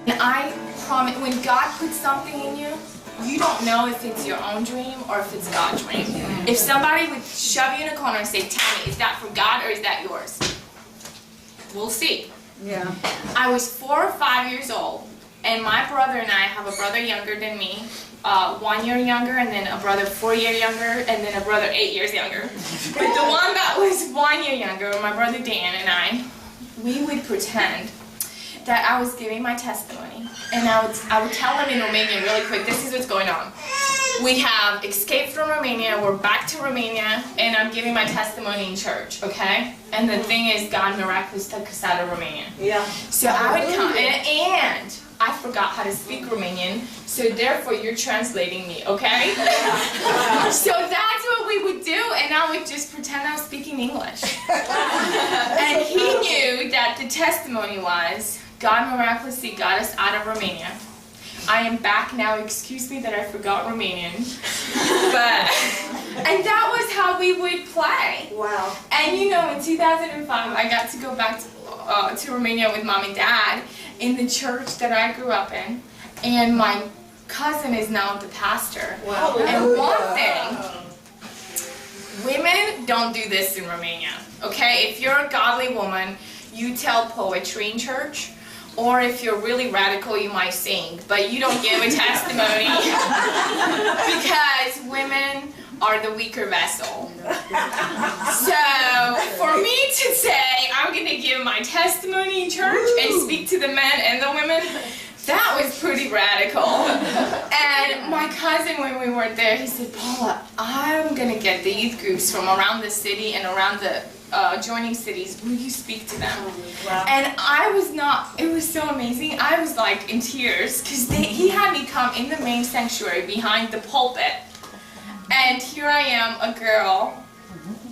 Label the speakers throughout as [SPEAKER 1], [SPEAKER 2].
[SPEAKER 1] And I promise, when God puts something in you, you don't know if it's your own dream or if it's God's dream. If somebody would shove you in a corner and say, tell me, is that from God or is that yours? We'll see.
[SPEAKER 2] Yeah.
[SPEAKER 1] I was 4 or 5 years old, and my brother and I have a brother younger than me, 1 year younger, and then a brother 4 years younger, and then a brother 8 years younger. But the one that was 1 year younger, my brother Dan and I, we would pretend that I was giving my testimony, and I would tell them in Romanian really quick, this is what's going on. We have escaped from Romania, we're back to Romania, and I'm giving my testimony in church, okay? And the thing is, God miraculously took us out of Romania.
[SPEAKER 2] Yeah.
[SPEAKER 1] So I would come, and I forgot how to speak Romanian, so therefore you're translating me, okay? So that's what we would do, and I would just pretend I was speaking English. And he knew that the testimony was, God miraculously got us out of Romania. I am back now, excuse me that I forgot Romanian. And that was how we would play.
[SPEAKER 2] Wow.
[SPEAKER 1] And you know, in 2005, I got to go back to Romania with Mom and Dad in the church that I grew up in. And my cousin is now the pastor.
[SPEAKER 2] Wow.
[SPEAKER 1] And one thing, women don't do this in Romania, okay? If you're a godly woman, you tell poetry in church. Or if you're really radical, you might sing, but you don't give a testimony because women are the weaker vessel. So for me to say I'm going to give my testimony in church and speak to the men and the women, that was pretty radical. And my cousin, when we were there, he said, Paula, I'm going to get the youth groups from around the city and around the adjoining cities. Will you speak to them?
[SPEAKER 2] Wow.
[SPEAKER 1] And I was not, it was so amazing. I was like in tears because he had me come in the main sanctuary behind the pulpit. And here I am, a girl,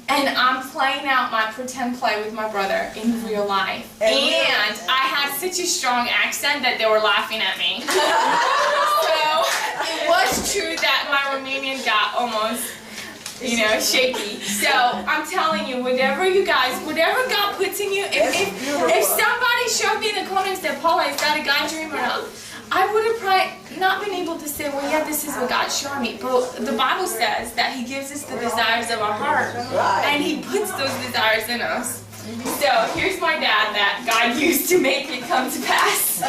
[SPEAKER 1] and I'm playing out my pretend play with my brother in real life. And I had such a strong accent that they were laughing at me. So it was true that my Romanian got almost, you know, shaky. So I'm telling you, whatever God puts in you, if somebody showed me in the corner and said, Paula, is that a God dream or not? I would have probably not been able to say, well, yeah, this is what God showed me. But the Bible says that He gives us the desires of our heart. And He puts those desires in us. So here's my dad that God used to make it come to pass.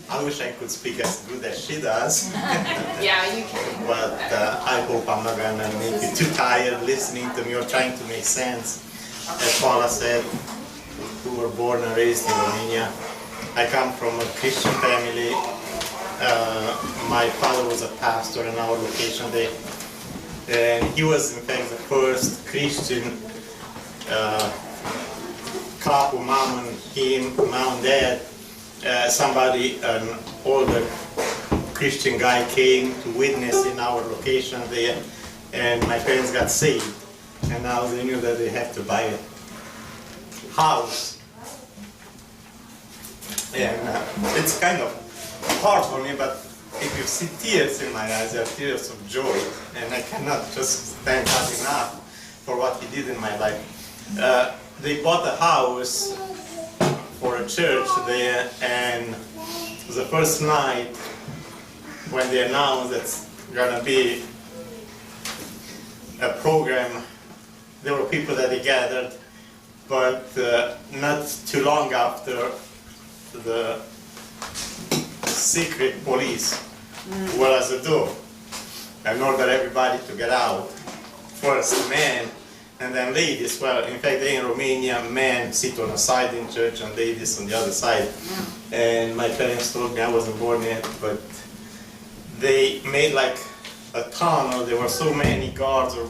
[SPEAKER 3] I wish I could speak as good as she does.
[SPEAKER 1] Yeah, you can.
[SPEAKER 3] But I hope I'm not gonna make you too tired listening to me or trying to make sense. As Paula said, we were born and raised in Romania. I come from a Christian family. My father was a pastor in our location there. And he was in fact the first Christian couple, mom and him, mom and dad. Somebody, an older Christian guy came to witness in our location there, and my parents got saved. And now they knew that they have to buy a house. And it's kind of hard for me, but if you see tears in my eyes, they are tears of joy. And I cannot just thank God enough for what He did in my life. They bought a house for a church there, and it was the first night when they announced that's gonna be a program. There were people that they gathered, but not too long after, the secret police were at the door and ordered everybody to get out. First men, and then ladies. Well, in fact, in Romania, men sit on a side in church and ladies on the other side. And my parents told me, I wasn't born yet, but they made like a tunnel. There were so many guards or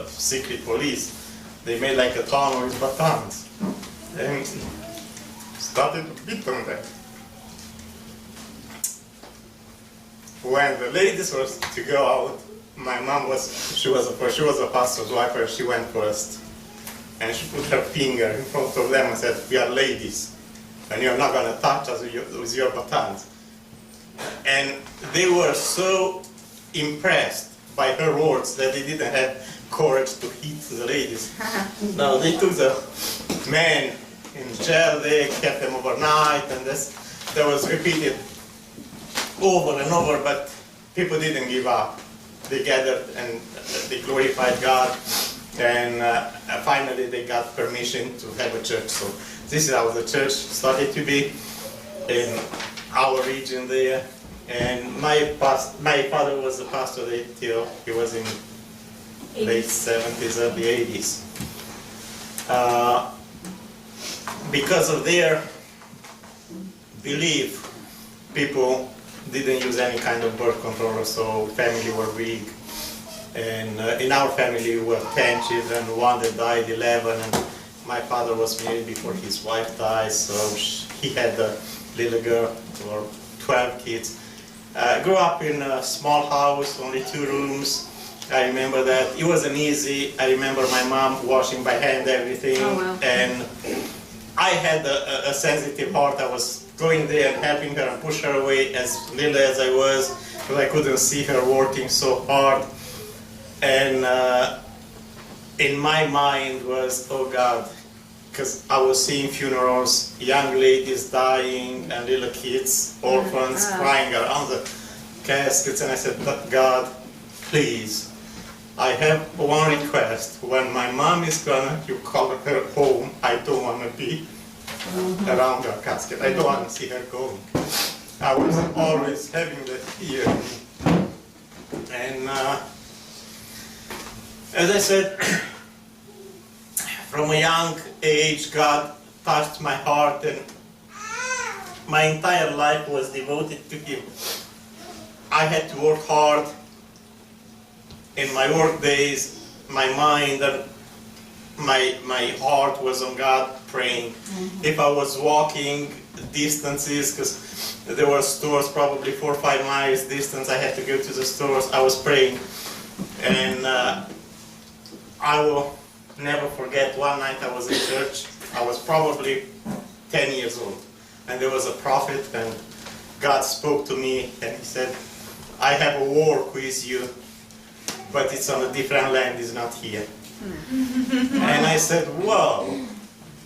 [SPEAKER 3] secret police. They made like a tunnel with batons and started to beat on them. When the ladies were to go out, my mom she was a pastor's wife, and she went first. And she put her finger in front of them and said, we are ladies, and you're not going to touch us with your batons. And they were so impressed by her words that they didn't have courage to hit the ladies. No, they took the men in jail, they kept them overnight, and that was repeated over and over, but people didn't give up. They gathered and they glorified God, and finally they got permission to have a church. So this is how the church started to be in our region there. And my father was a pastor there till he was in late 70s, early 80s. Because of their belief, people didn't use any kind of birth control, so family were weak. And in our family we were 10 children, one that died 11, and my father was married before his wife died, so he had a little girl, or 12 kids. Grew up in a small house, only 2 rooms. I remember that. It wasn't easy. I remember my mom washing by hand everything. Oh, wow. And I had a sensitive heart. I was going there and helping her and push her away as little as I was, because I couldn't see her working so hard. And in my mind was, oh God, because I was seeing funerals, young ladies dying, and little kids, orphans, crying around the caskets, and I said, God, please, I have one request. When my mom is gone, you call her home. I don't want to be around her casket. I don't want to see her going. I was always having that fear. And as I said, from a young age, God touched my heart, and my entire life was devoted to Him. I had to work hard. In my work days, my mind and my heart was on God, praying. If I was walking distances, because there were stores probably 4 or 5 miles distance, I had to go to the stores, I was praying. And I will never forget, one night I was in church. I was probably 10 years old, and there was a prophet, and God spoke to me, and He said, I have a work with you, but it's on a different land, it's not here. And I said, whoa.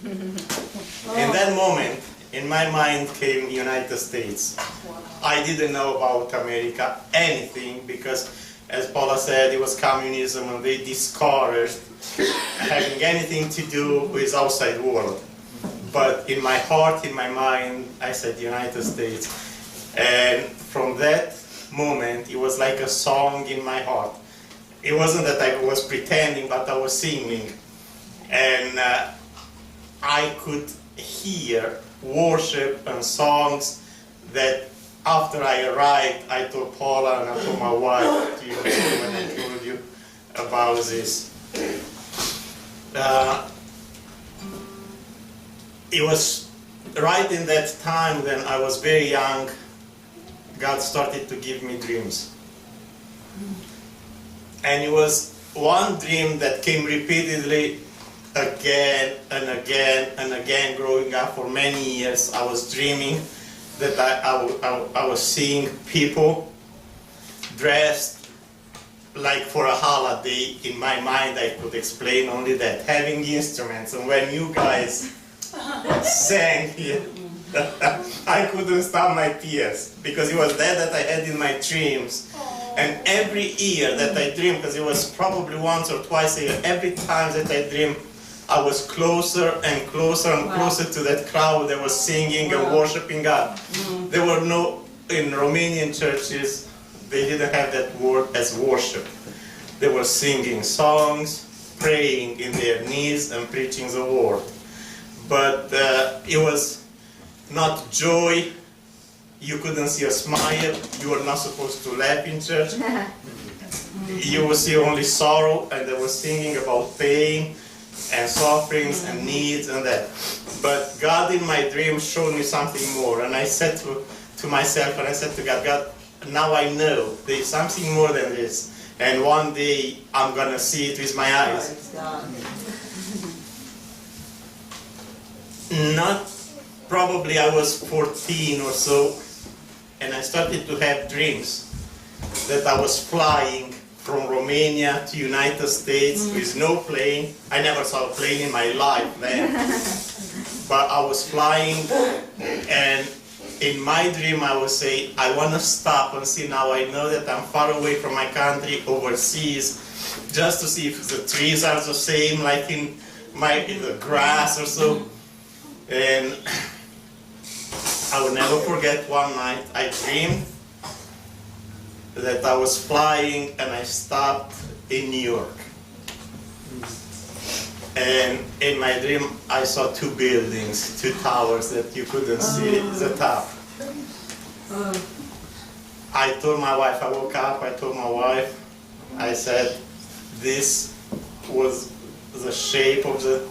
[SPEAKER 3] In that moment, in my mind came United States. I didn't know about America, anything, because as Paula said, it was communism, and they discouraged having anything to do with outside world. But in my heart, in my mind, I said United States. And from that moment, it was like a song in my heart. It wasn't that I was pretending, but I was singing. And I could hear worship and songs that after I arrived, I told Paula and I told my wife, when I told you about this. It was right in that time when I was very young, God started to give me dreams. And it was one dream that came repeatedly again and again and again growing up for many years. I was dreaming that I was seeing people dressed like for a holiday. In my mind I could explain only that, having instruments. And when you guys sang here, I couldn't stop my tears, because it was that I had in my dreams. And every year that I dreamed, because it was probably once or twice a year, every time that I dreamed, I was closer and closer and closer to that crowd that was singing and worshiping God. There were no, in Romanian churches, they didn't have that word as worship. They were singing songs, praying in their knees and preaching the word. But it was not joy. You couldn't see a smile. You were not supposed to laugh in church. You would see only sorrow, and they were singing about pain and sufferings and needs and that. But God in my dream showed me something more, and I said to myself, and I said to God, God, now I know there is something more than this, and one day I'm gonna see it with my eyes. Probably I was 14 or so, and I started to have dreams that I was flying from Romania to United States with no plane. I never saw a plane in my life then. But I was flying, and in my dream I would say, I want to stop and see now. I know that I'm far away from my country, overseas, just to see if the trees are the same like in the grass or so. And I will never forget one night I dreamed that I was flying and I stopped in New York. And in my dream I saw two buildings, two towers that you couldn't see the top. I told my wife, I woke up, I told my wife, I said, this was the shape of the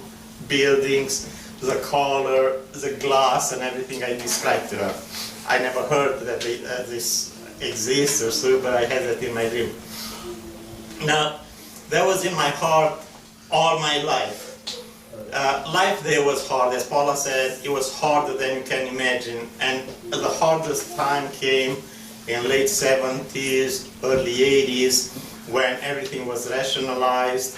[SPEAKER 3] buildings, the color, the glass, and everything I described to her. I never heard that this exists or so, but I had that in my dream. Now, that was in my heart all my life. Life there was hard, as Paula said, it was harder than you can imagine, and the hardest time came in late 70s, early 80s, when everything was rationalized.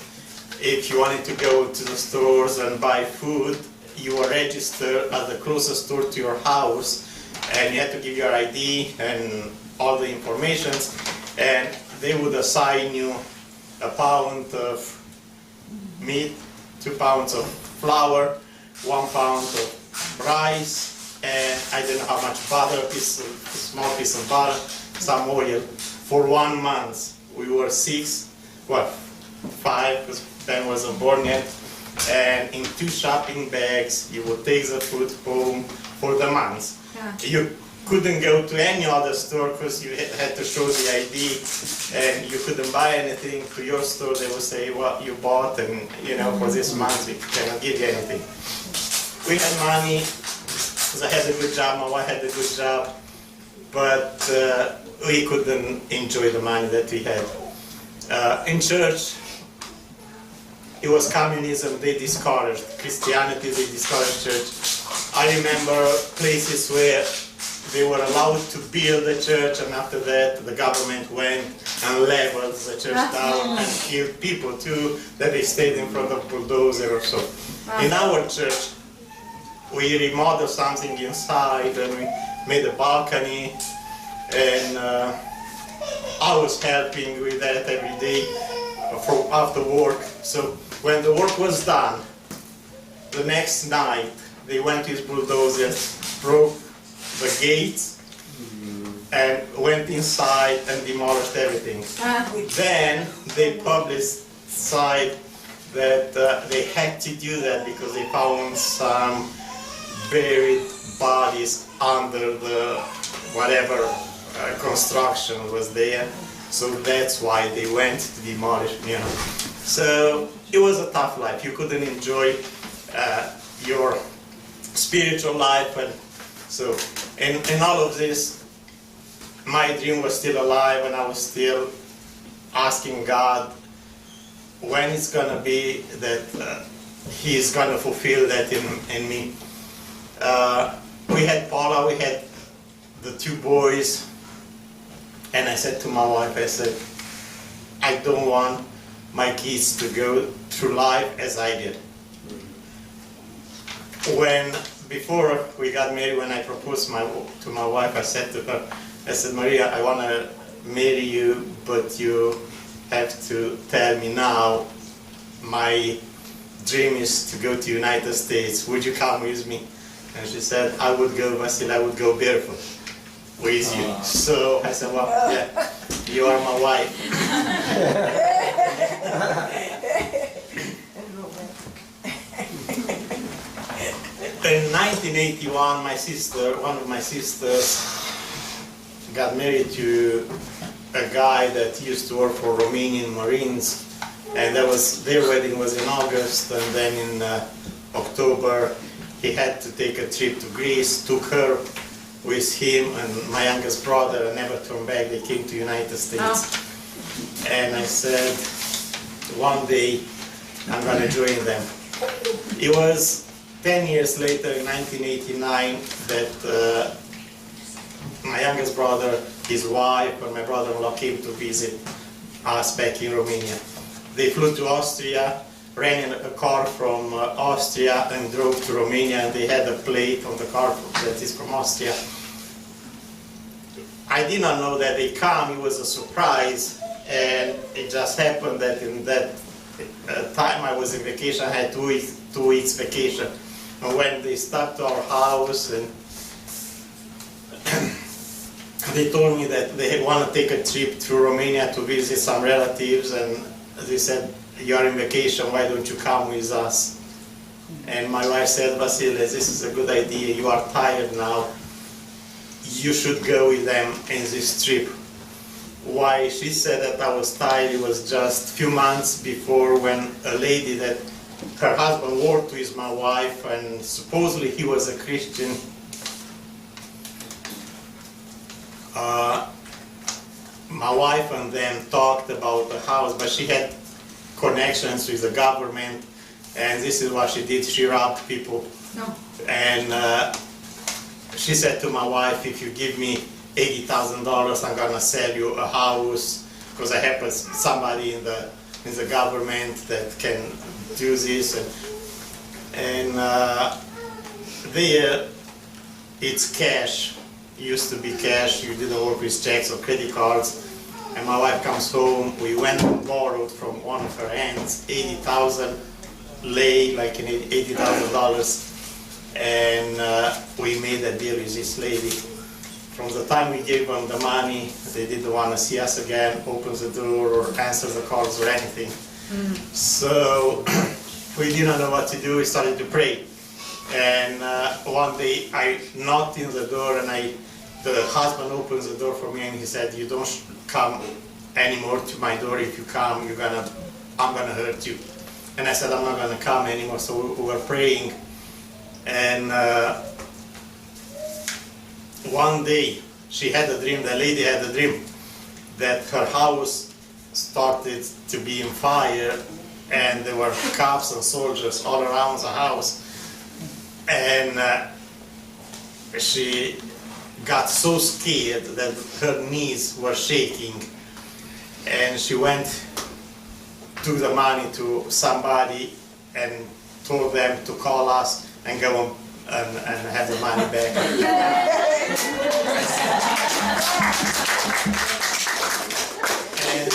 [SPEAKER 3] If you wanted to go to the stores and buy food, you were registered at the closest store to your house, and you had to give your ID and all the information, and they would assign you a pound of meat, 2 pounds of flour, 1 pound of rice, and I don't know how much butter, a small piece of butter, some oil, for 1 month. We were 5, because Ben wasn't born yet, and in 2 shopping bags, you would take the food home for the month. Yeah. You couldn't go to any other store because you had to show the ID, and you couldn't buy anything to your store. They would say, well, you bought, and you know, for this month we cannot give you anything. We had money, because I had a good job, my wife had a good job, but we couldn't enjoy the money that we had. In church, it was communism, they discouraged Christianity, they discouraged church. I remember places where they were allowed to build a church, and after that the government went and leveled the church down and killed people too, that they stayed in front of bulldozer or so. In our church, we remodeled something inside, and we made a balcony, and I was helping with that every day after work. So when the work was done, the next night they went with bulldozers, broke the gates, and went inside and demolished everything. Then they publicized that they had to do that because they found some buried bodies under the whatever construction was there. So that's why they went to demolish, you know. So it was a tough life. You couldn't enjoy your spiritual life, and so in all of this, my dream was still alive, and I was still asking God when it's gonna be that He's gonna fulfill that in me. We had Paula, we had the 2 boys, and I said to my wife, I said, I don't want my kids to go through life as I did. Before we got married, when I proposed to my wife, I said to her, I said, Maria, I want to marry you, but you have to tell me now, my dream is to go to the United States. Would you come with me? And she said, I would go, Vasile, I would go barefoot with you. So I said, well, yeah, you are my wife. In 1981, my sister, one of my sisters, got married to a guy that used to work for Romanian Marines, and their wedding was in August, and then in October he had to take a trip to Greece, took her with him and my youngest brother, and never turned back. They came to the United States. And I said, one day I'm going to join them. It was 10 years later, in 1989, that my youngest brother, his wife, and my brother-in-law came to visit us back in Romania. They flew to Austria, rented a car from Austria and drove to Romania, and they had a plate on the car that is from Austria. I did not know that they come, it was a surprise, and it just happened that in that time I was in vacation, I had 2 weeks vacation. And when they stopped to our house, and they told me that they want to take a trip to Romania to visit some relatives, and they said, "You are in vacation, why don't you come with us?" And my wife said, "Vasile, this is a good idea, you are tired now, you should go with them in this trip." Why she said that I was tired, it was just a few months before when a lady that her husband worked with my wife, and supposedly he was a Christian, my wife and them talked about the house, but she had connections with the government, and this is what she did, she robbed people.
[SPEAKER 1] No.
[SPEAKER 3] And she said to my wife, "If you give me $80,000, I'm gonna sell you a house, because I have somebody in the government that can do this." And there, it's cash. It used to be cash. You didn't work with checks or credit cards. And my wife comes home. We went and borrowed from one of her aunts 80,000 lei, like in $80,000, and we made a deal with this lady. From the time we gave them the money, they didn't want to see us again, open the door or answer the calls or anything. So we didn't know what to do. We started to pray. And one day I knocked in the door, and the husband opens the door for me, and he said, "You don't come anymore to my door. If you come, I'm gonna hurt you." And I said, "I'm not gonna come anymore." So we were praying, and one day she had a dream, the lady had a dream, that her house started to be in fire, and there were cops and soldiers all around the house. And she got so scared that her knees were shaking, and she went, took the money to somebody and told them to call us and go and have the money back. And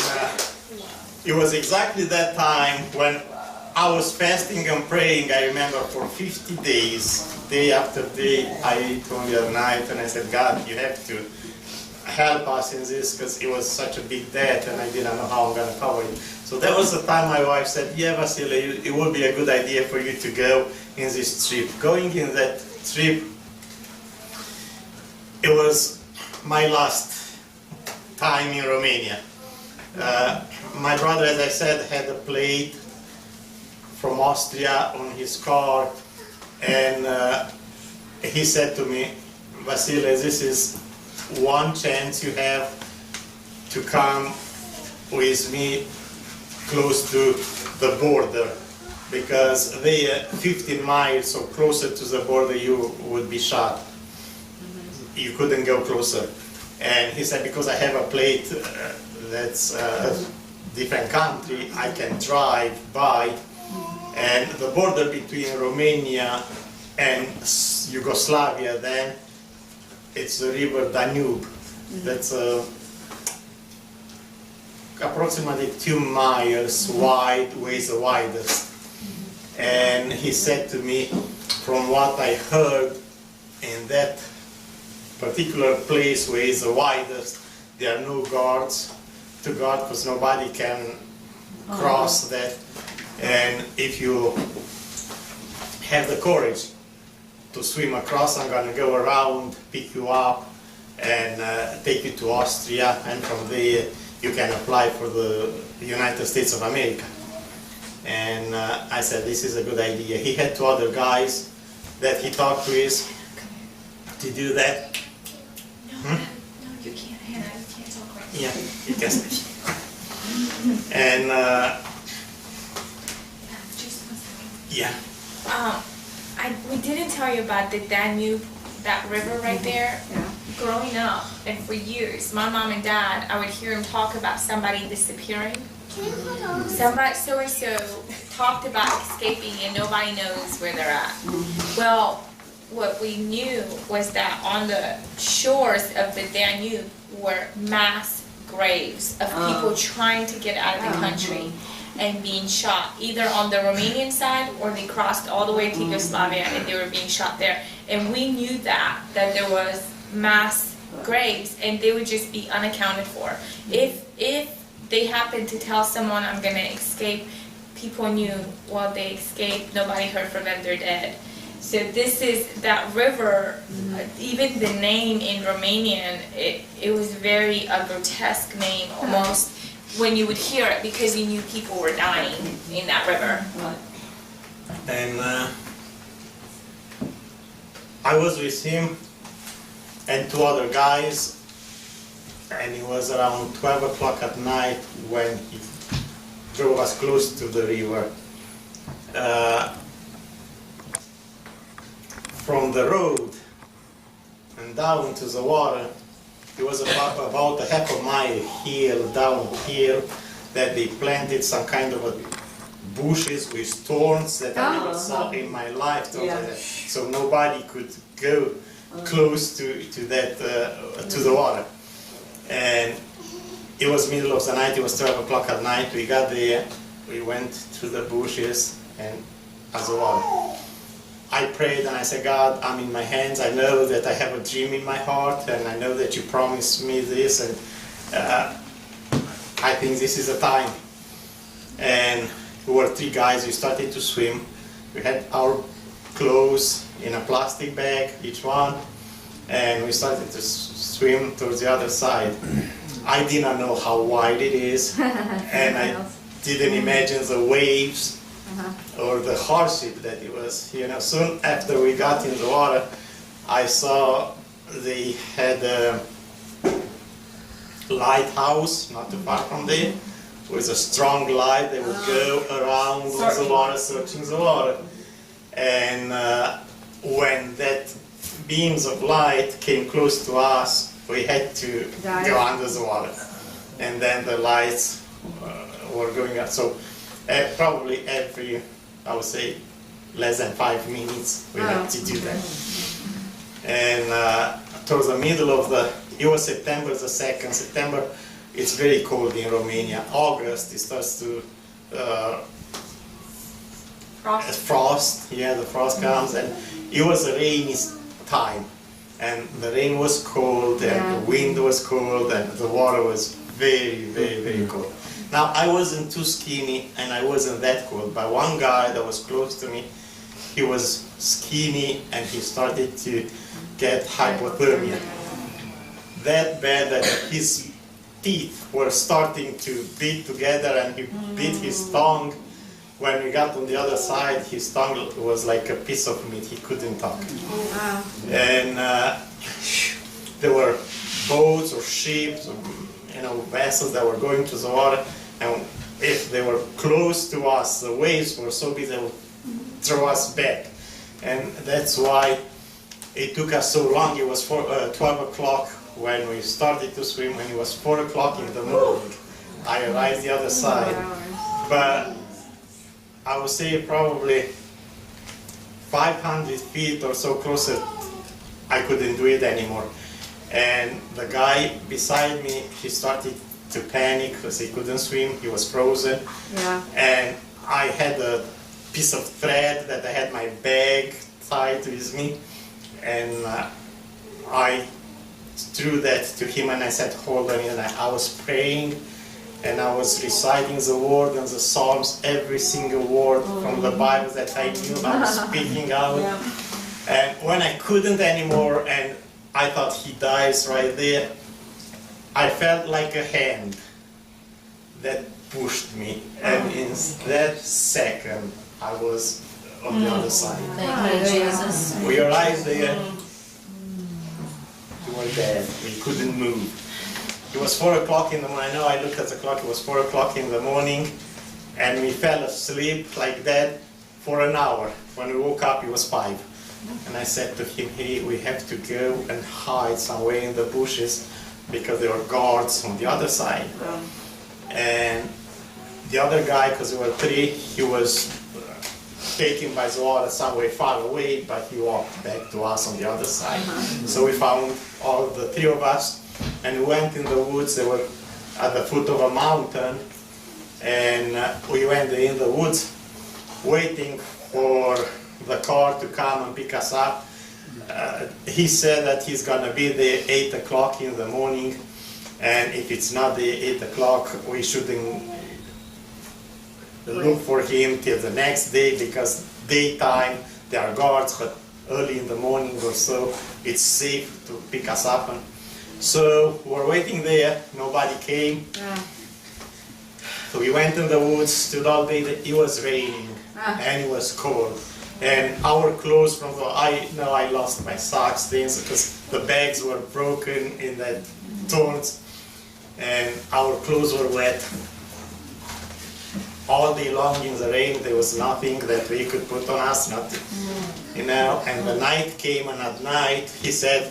[SPEAKER 3] it was exactly that time when I was fasting and praying, I remember, for 50 days, day after day. I ate only at night, and I said, "God, you have to help us in this, because it was such a big debt, and I didn't know how I'm going to cover it." So that was the time my wife said, "Yeah, Vasile, it would be a good idea for you to go in this trip." Going in that trip, it was my last time in Romania. My brother, as I said, had a plate from Austria on his car, and he said to me, "Vasile, this is one chance you have to come with me close to the border, because they are 15 miles or closer to the border, you would be shot. You couldn't go closer." And he said, "Because I have a plate that's a different country, I can drive by, and the border between Romania and Yugoslavia, then it's the river Danube. That's approximately 2 miles wide, weighs the widest." And he said to me, "From what I heard, in that particular place where it's the widest, there are no guards to guard, because nobody can cross that. And if you have the courage to swim across, I'm going to go around, pick you up, and take you to Austria, and from there you can apply for the United States of America." And I said, "This is a good idea." He had 2 other guys that he talked with to do that.
[SPEAKER 1] No, you can't, Hannah, you can't talk right now.
[SPEAKER 3] Yeah, you can. And
[SPEAKER 1] Just 1 second.
[SPEAKER 3] yeah.
[SPEAKER 1] We didn't tell you about the Danube, that river right there.
[SPEAKER 2] Yeah.
[SPEAKER 1] growing up, and for years, my mom and dad, I would hear them talk about somebody disappearing. Somebody so-and-so talked about escaping and nobody knows where they're at. Well, what we knew was that on the shores of the Danube were mass graves of people trying to get out of the country and being shot, either on the Romanian side or they crossed all the way to Yugoslavia and they were being shot there. And we knew that there was mass graves and they would just be unaccounted for. If they happened to tell someone, I'm going to escape, people knew, well, they escaped, nobody heard from them, they're dead. So this is, that river, even the name in Romanian, it was very a grotesque name almost when you would hear it because you knew people were dying in that river.
[SPEAKER 3] And I was with him and two other guys, and it was around 12 o'clock at night when he drove us close to the river. From the road and down to the water, it was about a half a mile hill, downhill, that they planted some kind of bushes with thorns that I never saw in my life. So nobody could go close to that to the water. And it was middle of the night. It was 12 o'clock at night. We got there. We went through the bushes and as the water. I prayed and I said, God, I'm in my hands. I know that I have a dream in my heart, and I know that you promised me this, and I think this is the time. And we were three guys. We started to swim. We had our clothes in a plastic bag, each one, and we started to swim towards the other side. I did not know how wide it is, and I didn't imagine the waves or the hardship that it was. You know, soon after we got in the water, I saw they had a lighthouse not too far from there with a strong light. They would go around the water, searching the water. And when that beams of light came close to us, we had to go under the water. And then the lights were going up. So probably every, I would say, less than 5 minutes we had to do that. And towards the middle of it was September the 2nd. September, it's very cold in Romania. August, it starts to frost. Yeah, the frost comes, and it was a rainy time. And the rain was cold, and the wind was cold, and the water was very, very, very cold. Now, I wasn't too skinny, and I wasn't that cold, but one guy that was close to me, he was skinny, and he started to get hypothermia. That bad that his teeth were starting to beat together, and he bit his tongue. When we got on the other side, his tongue was like a piece of meat. He couldn't talk. Wow. And there were boats or ships, or, vessels that were going to the water, and if they were close to us, the waves were so big they would throw us back. And that's why it took us so long. It was 12 o'clock when we started to swim, and it was 4 o'clock in the morning. I arrived the other side. But I would say probably 500 feet or so closer, I couldn't do it anymore. And the guy beside me, he started to panic because he couldn't swim, he was frozen. Yeah. And I had a piece of thread that I had my bag tied with me, and I threw that to him and I said, hold on, and I was praying, and I was reciting the word and the Psalms, every single word from the Bible that I knew, I was speaking out. Yeah. And when I couldn't anymore, and I thought he dies right there, I felt like a hand that pushed me, and in that second, I was on the other side.
[SPEAKER 2] Thank you, Jesus.
[SPEAKER 3] We arrived there, we were dead, we couldn't move. It was 4 o'clock in the morning. I know I looked at the clock, it was 4 o'clock in the morning, and we fell asleep like that for an hour. When we woke up, it was 5. And I said to him, hey, we have to go and hide somewhere in the bushes because there were guards on the other side. And the other guy, because there were three, he was taken by the water somewhere far away, but he walked back to us on the other side. So we found all the three of us, and we went in the woods. They were at the foot of a mountain, and we went in the woods waiting for the car to come and pick us up. He said that he's gonna be there 8 o'clock in the morning, and if it's not there 8 o'clock, we shouldn't look for him till the next day, because daytime there are guards, but early in the morning or so it's safe to pick us up. And so we're waiting there, nobody came. So we went in the woods, stood all day. It was raining and it was cold, and our clothes from the I lost my socks, things, because the bags were broken in the thorns, and our clothes were wet. All day long in the rain, there was nothing that we could put on us, nothing, you know. And the night came, and at night he said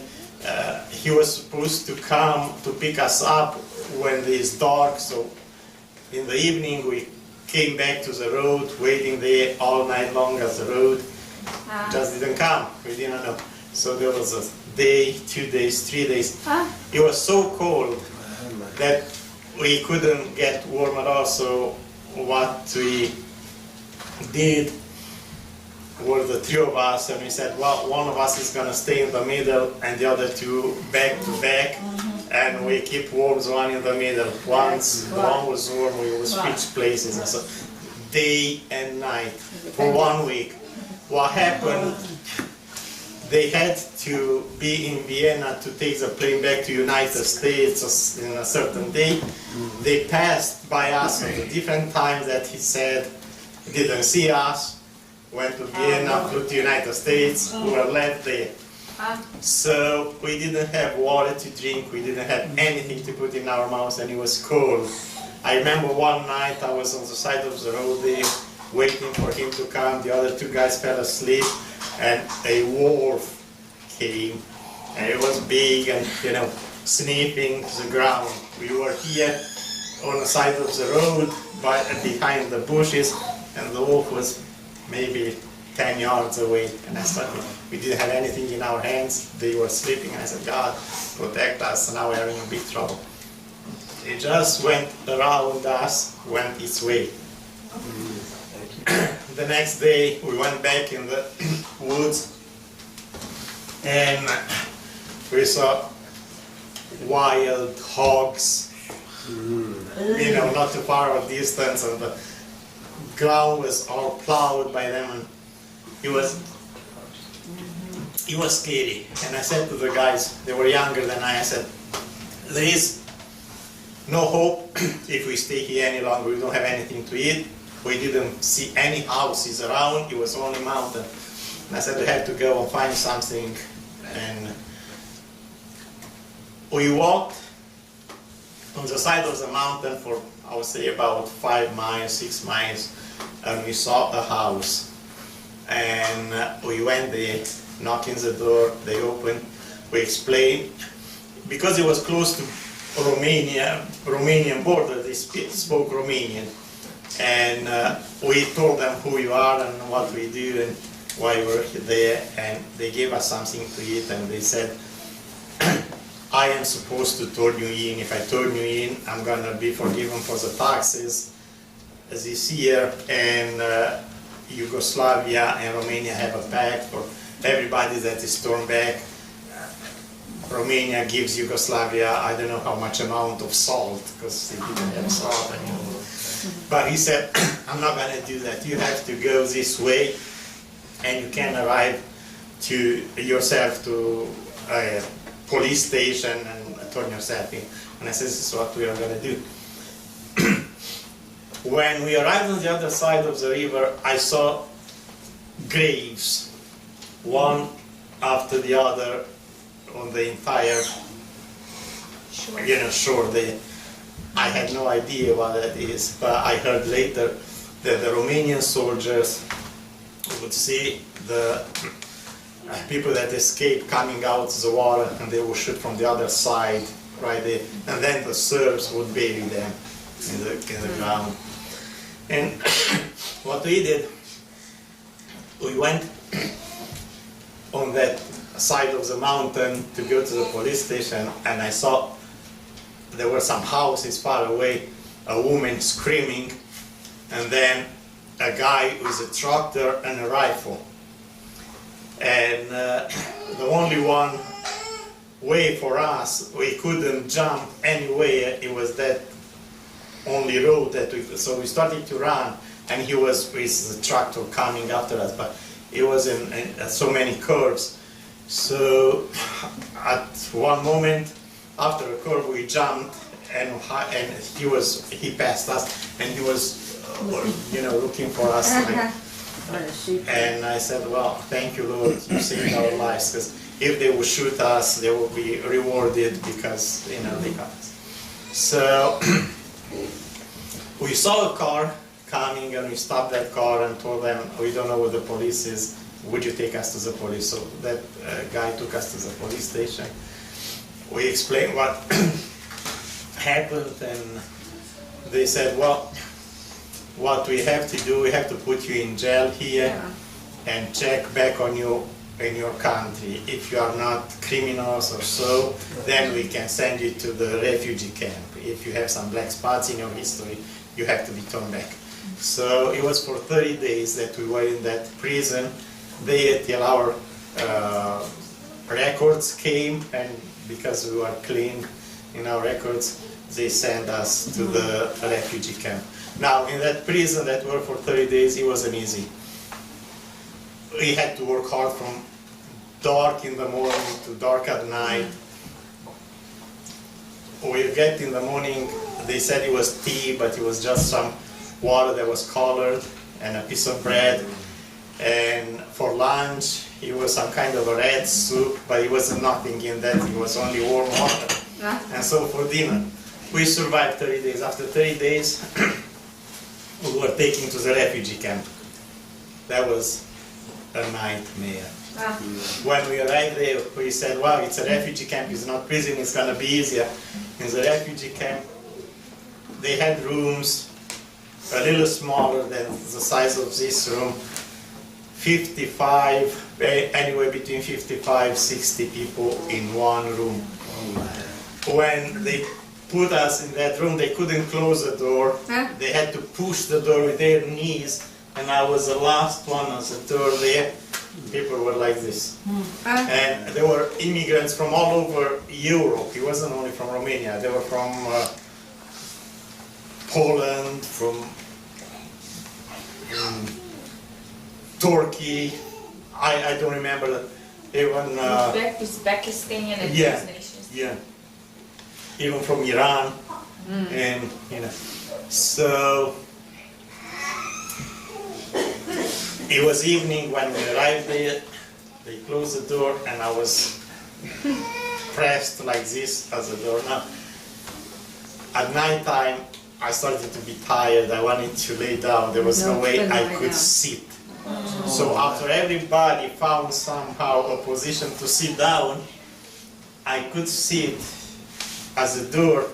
[SPEAKER 3] he was supposed to come to pick us up when it is dark. So in the evening we came back to the road, waiting there all night long as the road just didn't come. We didn't know. So there was a day, 2 days, 3 days. It was so cold that we couldn't get warm at all. So what we did were the three of us, and we said, well, one of us is going to stay in the middle and the other two back to back, and we keep warm, one in the middle. Once one was warm, we would switch places, and so day and night for 1 week. What happened, they had to be in Vienna to take the plane back to United States in a certain day. They passed by us at a different time that he said didn't see us, went to Vienna, flew to United States, we were left there. So we didn't have water to drink, we didn't have anything to put in our mouths, and it was cold. I remember one night I was on the side of the road there, waiting for him to come. The other two guys fell asleep, and a wolf came, and it was big and, you know, sniffing the ground. We were here on the side of the road, behind the bushes, and the wolf was maybe 10 yards away. And I said, we didn't have anything in our hands. They were sleeping, and I said, God, protect us, and now we're in big trouble. It just went around us, went its way. The next day we went back in the woods, and we saw wild hogs, you know, not too far of distance, and the ground was all plowed by them, and it was scary. And I said to the guys, they were younger than I said, there is no hope if we stay here any longer. We don't have anything to eat. We didn't see any houses around, it was only mountain. And I said we had to go and find something. And we walked on the side of the mountain for, I would say, about 5 miles, 6 miles, and we saw a house. And we went there, knocking the door, they opened, we explained. Because it was close to Romanian border, they spoke Romanian. And we told them who we are and what we do and why we're there, and they gave us something to eat, and they said, I am supposed to turn you in. If I turn you in, I'm going to be forgiven for the taxes this year, and Yugoslavia and Romania have a pact for everybody that is turned back. Romania gives Yugoslavia, I don't know how much amount of salt, because they didn't have salt anymore. But he said, I'm not going to do that. You have to go this way, and you can arrive to yourself to a police station and turn yourself in. And I said, this is what we are going to do. When we arrived on the other side of the river, I saw graves, one after the other, on the entire shore there. I had no idea what that is, but I heard later that the Romanian soldiers would see the people that escape coming out of the water, and they will shoot from the other side, right there, and then the Serbs would bury them in the ground. And what we did, we went on that side of the mountain to go to the police station, and I saw there were some houses far away, a woman screaming, and then a guy with a tractor and a rifle. And the only one way for us, we couldn't jump anywhere, it was that only road that so we started to run, and he was with the tractor coming after us, but it was in so many curves. So at one moment after a curve we jumped, and he passed us, and he was looking for us. And I said, well, thank you, Lord, you saved our lives, because if they would shoot us, they would be rewarded, because they got us. So we saw a car coming, and we stopped that car and told them, we don't know where the police is, would you take us to the police? So that guy took us to the police station. We explained what happened, and they said, well, what we have to do, we have to put you in jail here and check back on you in your country. If you are not criminals or so, then we can send you to the refugee camp. If you have some black spots in your history, you have to be turned back. So it was for 30 days that we were in that prison there till our records came, and because we were clean in our records, they sent us to the refugee camp. Now, in that prison that worked for 30 days, it wasn't easy. We had to work hard from dark in the morning to dark at night. We get in the morning, they said it was tea, but it was just some water that was colored and a piece of bread. And for lunch, it was some kind of a red soup, but it wasn't nothing in that, it was only warm water. And so for dinner, we survived 30 days. After 30 days, we were taken to the refugee camp. That was a nightmare. When we arrived there, we said, wow, it's a refugee camp, it's not prison, it's going to be easier. In the refugee camp, they had rooms a little smaller than the size of this room, 55, anywhere between 55, 60 people in one room. When they put us in that room, they couldn't close the door. They had to push the door with their knees, and I was the last one on the door there. People were like this. And there were immigrants from all over Europe. It wasn't only from Romania. They were from Poland, from Turkey. I don't remember. Even
[SPEAKER 1] Uzbekistan and these nations.
[SPEAKER 3] Yeah. Even from Iran, and so it was evening when we arrived there. They closed the door, and I was pressed like this as the door. Now, at night time, I started to be tired. I wanted to lay down. There was no way I could sit. So after everybody found somehow a position to sit down, I could sit as a door,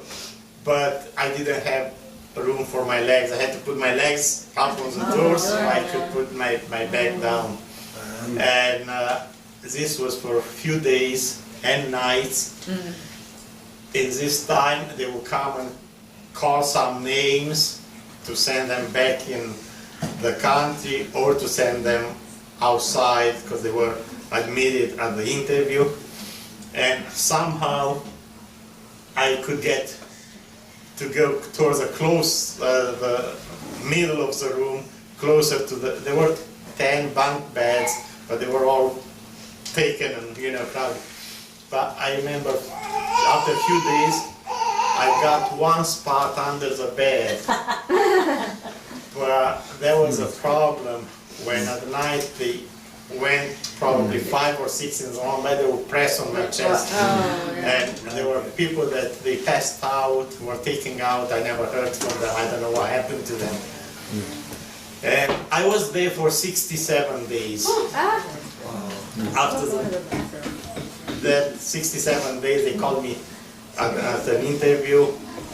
[SPEAKER 3] but I didn't have room for my legs. I had to put my legs up on the door so I could put my back down. And this was for a few days and nights. In this time, they would come and call some names to send them back in the country or to send them outside because they were admitted at the interview. And somehow I could get to go towards the middle of the room, closer to there were 10 bunk beds, but they were all taken and crowded. But I remember after a few days, I got one spot under the bed. But there was a problem when at night they went probably 5 or 6 in the morning, they would press on my chest. And there were people that they passed out, were taken out. I never heard from them. I don't know what happened to them. And I was there for 67 days. After that 67 days, they called me at an interview,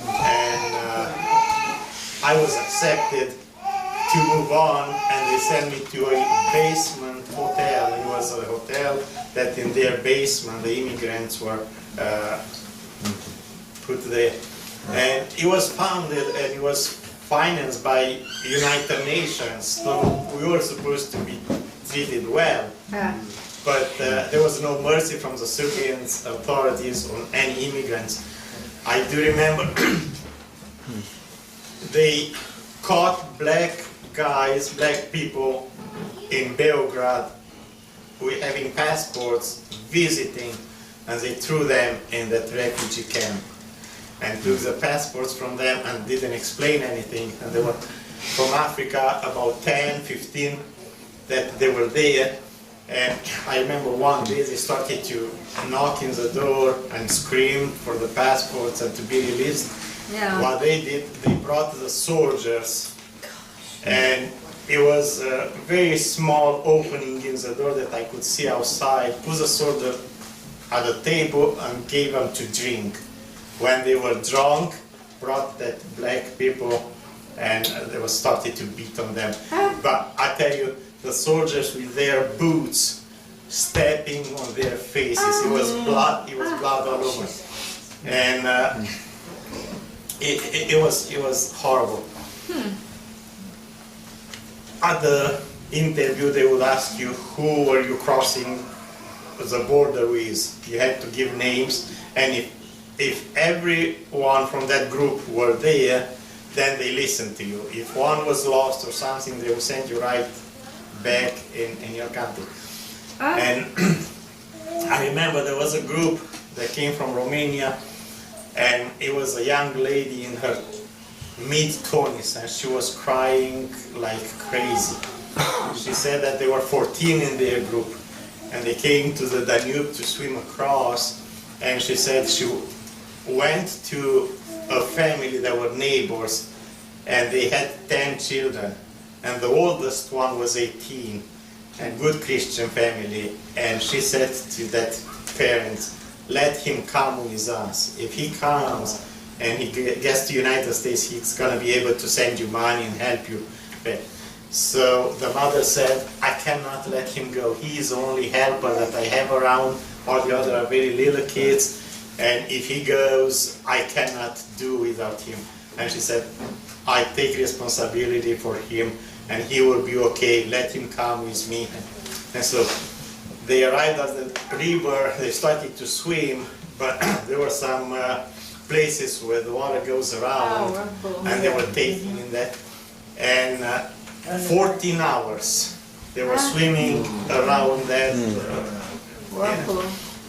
[SPEAKER 3] and I was accepted to move on, and they sent me to a basement hotel. It was a hotel that in their basement the immigrants were put there. And it was founded and it was financed by United Nations, so we were supposed to be treated well. But there was no mercy from the Serbian authorities on any immigrants. I do remember they caught black guys, black people in Belgrade having passports, visiting, and they threw them in that refugee camp and took the passports from them and didn't explain anything. And they were from Africa, about 10, 15, that they were there. And I remember one day they started to knock in the door and scream for the passports and to be released.
[SPEAKER 2] Yeah.
[SPEAKER 3] What they did, they brought the soldiers, and it was a very small opening in the door that I could see outside, put the soldier at the table and gave them to drink. When they were drunk, brought that black people and they were started to beat on them. But I tell you, the soldiers with their boots stepping on their faces, it was blood all over. And it was horrible. At the interview, they would ask you who were you crossing the border with. You had to give names, and if everyone from that group were there, then they listened to you. If one was lost or something, they would send you right back in your country. And I remember there was a group that came from Romania, and it was a young lady in her mid-20s, and she was crying like crazy. She said that there were 14 in their group, and they came to the Danube to swim across, and she said she went to a family that were neighbors, and they had 10 children, and the oldest one was 18, and good Christian family, and she said to that parents, let him come with us. If he comes and he gets to the United States, he's going to be able to send you money and help you. So the mother said, I cannot let him go. He is the only helper that I have around. All the other are very little kids, and if he goes, I cannot do without him. And she said, I take responsibility for him, and he will be okay. Let him come with me. And so they arrived at the river. They started to swim, but there were some places where the water goes around, and they were taking in that. And 14 hours they were swimming around that.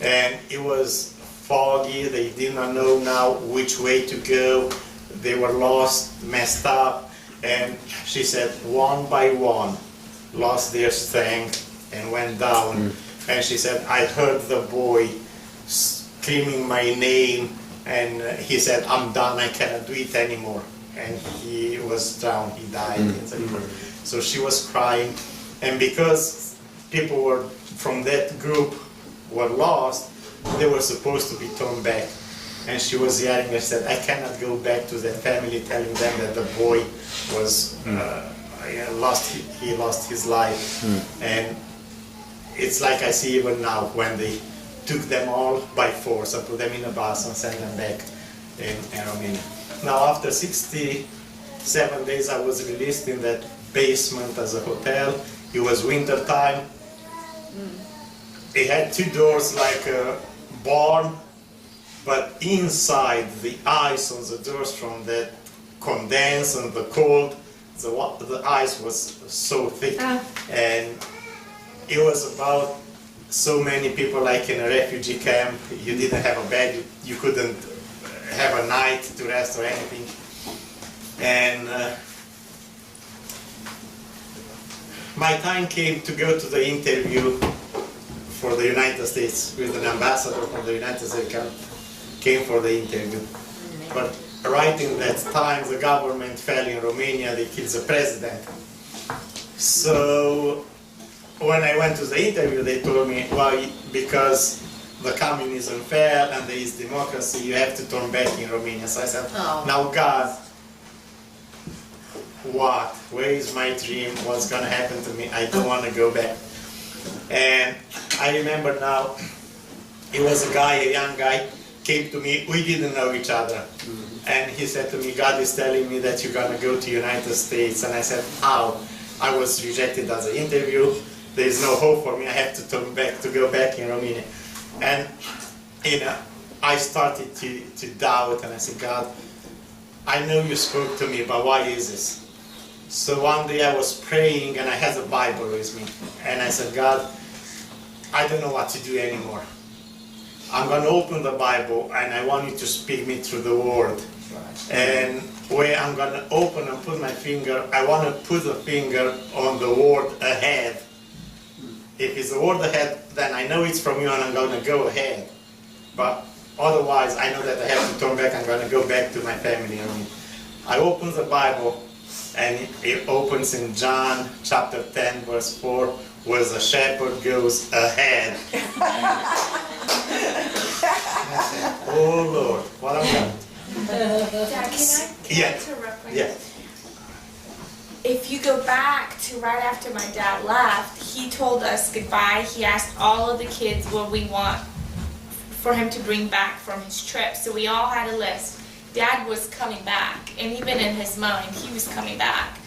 [SPEAKER 3] And it was foggy. They did not know now which way to go. They were lost, messed up. And she said, one by one, lost their strength and went down. And she said, I heard the boy screaming my name, and he said, I'm done, I cannot do it anymore. And he was drowned, he died in the river. So she was crying, and because people were from that group were lost, they were supposed to be turned back. And she was yelling and said, I cannot go back to that family telling them that the boy was he lost his life. And it's like I see even now when they took them all by force and put them in a bus and sent them back in Romania. Now after 67 days I was released in that basement as a hotel. It was winter time. It had two doors like a barn, but inside the ice on the doors from the condense and the cold, the ice was so thick. And it was about so many people like in a refugee camp. You didn't have a bed, you couldn't have a night to rest or anything. And my time came to go to the interview for the United States with an ambassador from the United States. Came for the interview. But right in that time the government fell in Romania, they killed the president. So when I went to the interview, they told me, well, because the communism fell and there is democracy, you have to turn back in Romania. So I said, now God, what? Where is my dream? What's going to happen to me? I don't want to go back. And I remember now, it was a guy, a young guy, came to me. We didn't know each other. And he said to me, God is telling me that you're going to go to United States. And I said, how? I was rejected as an interview. There is no hope for me. I have to turn back, to go back in Romania. And I started to doubt, and I said, God, I know you spoke to me, but why is this? So one day I was praying, and I had a Bible with me. And I said, God, I don't know what to do anymore. I'm going to open the Bible, and I want you to speak me through the Word. And where I'm going to open and put my finger, I want to put the finger on the word ahead. If it's the word ahead, then I know it's from you and I'm going to go ahead. But otherwise, I know that I have to turn back. I'm going to go back to my family. I open the Bible, and it opens in John chapter 10, verse 4, where the shepherd goes ahead. Oh Lord, what am I?
[SPEAKER 1] Dad, can I interrupt?
[SPEAKER 3] Yeah.
[SPEAKER 1] If you go back to right after my dad left, he told us goodbye. He asked all of the kids what we want for him to bring back from his trip. So we all had a list. Dad was coming back, and even in his mind, he was coming back.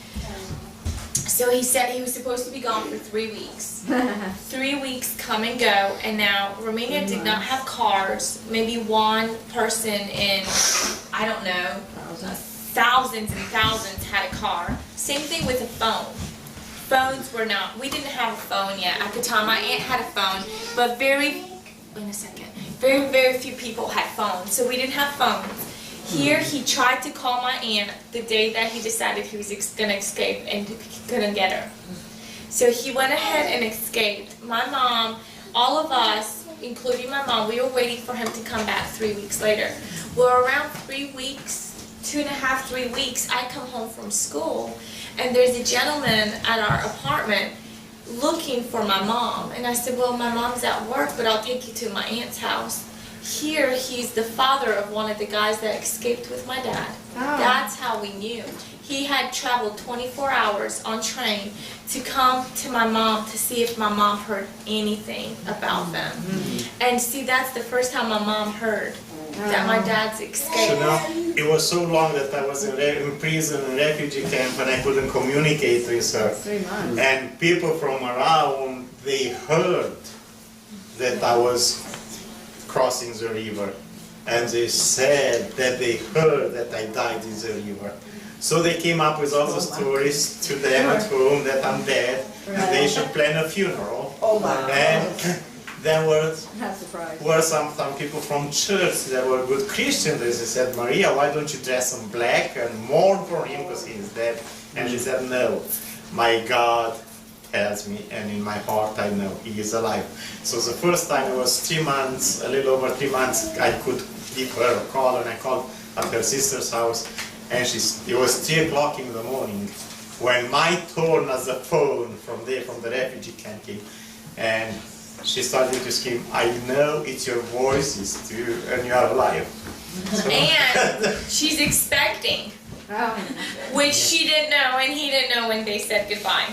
[SPEAKER 1] So he said he was supposed to be gone for 3 weeks. 3 weeks come and go, and now Romania did not have cars. Maybe one person in, I don't know, thousands and thousands had a car. Same thing with a phone. Phones were not, we didn't have a phone yet. At the time, my aunt had a phone, but very few people had phones, so we didn't have phones. Here, he tried to call my aunt the day that he decided he was going to escape, and he couldn't get her. So he went ahead and escaped. My mom, all of us, including my mom, we were waiting for him to come back 3 weeks later. Well, around 3 weeks, 2.5, 3 weeks, I come home from school, and there's a gentleman at our apartment looking for my mom. And I said, well, my mom's at work, but I'll take you to my aunt's house. Here, he's the father of one of the guys that escaped with my dad. Oh. That's how we knew. He had traveled 24 hours on train to come to my mom to see if my mom heard anything about them. And see, that's the first time my mom heard that my dad's escaped.
[SPEAKER 3] So now, it was so long that I was in prison and refugee camp, and I couldn't communicate with her.
[SPEAKER 2] 3 months.
[SPEAKER 3] And people from around, they heard that I was crossing the river, and they said that they heard that I died in the river. So they came up with all the stories to them at home that I'm dead, and they should plan a funeral.
[SPEAKER 2] Oh my
[SPEAKER 3] and there were some people from church that were good Christians. They said, Maria, why don't you dress in black and mourn for him because he is dead? And she said, no, my God tells me, and in my heart I know he is alive. So the first time, it was 3 months, a little over 3 months, I could give her a call, and I called at her sister's house, and it was 3 o'clock in the morning when my turn as the phone from the refugee camp came, and she started to scream, I know it's your voices too, and you are alive. So
[SPEAKER 1] and she's expecting. Which she didn't know, and he didn't know when they said goodbye,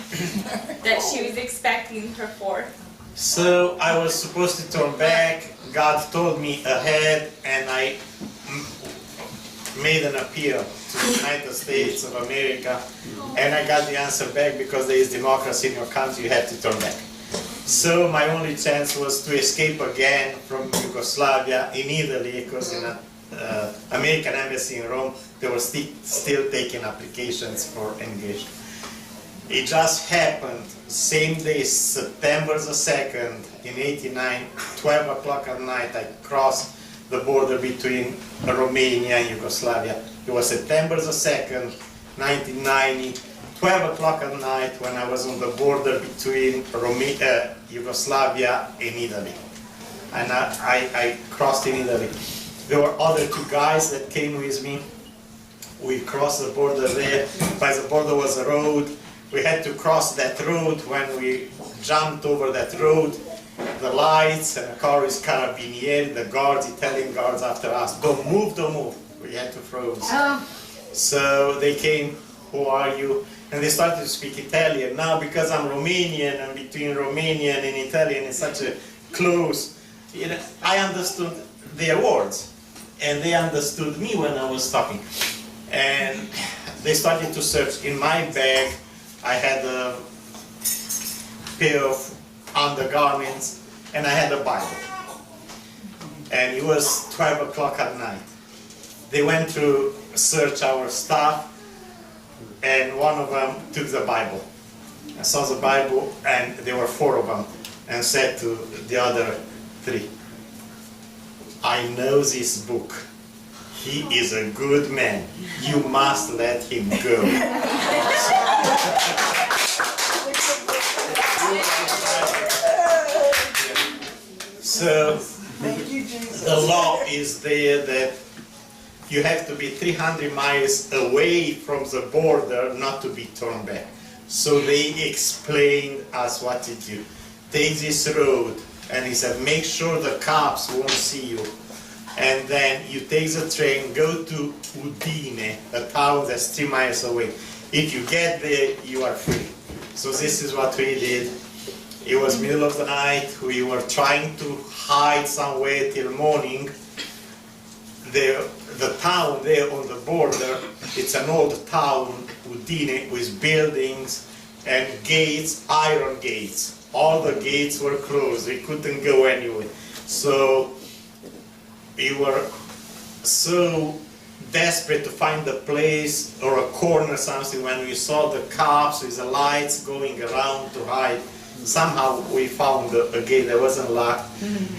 [SPEAKER 1] that she was expecting her fourth.
[SPEAKER 3] So I was supposed to turn back. God told me ahead, and I made an appeal to the United States of America, and I got the answer back, because there is democracy in your country, you have to turn back. So my only chance was to escape again from Yugoslavia in Italy, because in an American embassy in Rome, they were still taking applications for engagement. It just happened, same day, September the 2nd, in '89, 12 o'clock at night, I crossed the border between Romania and Yugoslavia. It was September the 2nd, 1990, 12 o'clock at night, when I was on the border between Yugoslavia and Italy. And I crossed in Italy. There were other 2 guys that came with me. We crossed the border there. By the border was a road, we had to cross that road. When we jumped over that road, the lights and the car is carabinieri, the guards, Italian guards after us. Don't move, don't move. We had to froze. So they came, who are you? And they started to speak Italian. Now, because I'm Romanian, and between Romanian and Italian is such a close, you know, I understood their words. And they understood me when I was talking. And they started to search. In my bag, I had a pair of undergarments, and I had a Bible. And it was 12 o'clock at night. They went to search our stuff, and one of them took the Bible. I saw the Bible, and there were 4 of them, and said to the other 3, I know this book. He is a good man. You must let him go. So, the law is there that you have to be 300 miles away from the border not to be turned back. So they explained us what to do. Take this road, and he said, make sure the cops won't see you. And then you take the train, go to Udine, a town that's 3 miles away. If you get there, you are free. So this is what we did. It was middle of the night. We were trying to hide somewhere till morning. The town there on the border, it's an old town, Udine, with buildings and gates, iron gates. All the gates were closed. We couldn't go anywhere. So we were so desperate to find a place or a corner, something, when we saw the cops with the lights going around to hide. Somehow we found a gate that wasn't locked,